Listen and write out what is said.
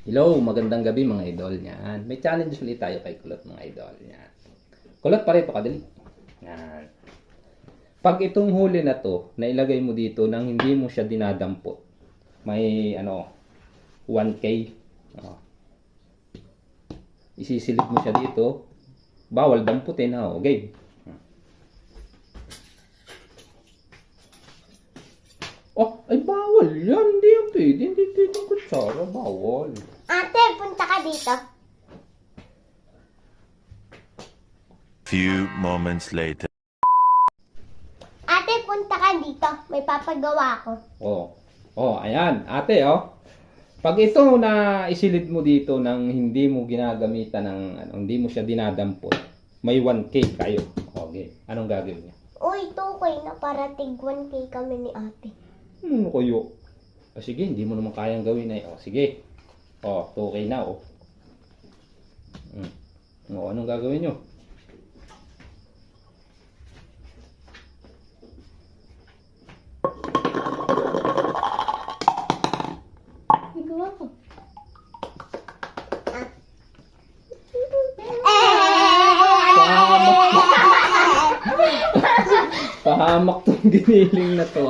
Hello, magandang gabi mga idol niyan. May challenge ulit tayo kay Kulot mga idol niyan. Kulot pa rin ito kadali. Yan. Pag itong huli na to, nailagay mo dito nang hindi mo siya dinadampot. May 1K. Isisilip mo siya dito. Bawal damputin ha. Okay. Oh, ay bawal yan. Hindi yan pwede. Hindi pwede kutsara. Bawal. Ate, punta ka dito. Few moments later. Ate, punta ka dito. May papagawa ko. Oh, ayan. Ate, pag ito na isilid mo dito nang hindi mo ginagamitan ng hindi mo siya dinadampot, may 1K kayo. Okay. Anong gagawin niya? Uy, tukay na para tig 1K kami ni ate. Ano kayo? Sige, hindi mo naman kayang gawin ay. Sige. 2K na, anong gagawin nyo? Nagawa ko. Pahamak tong giniling na to.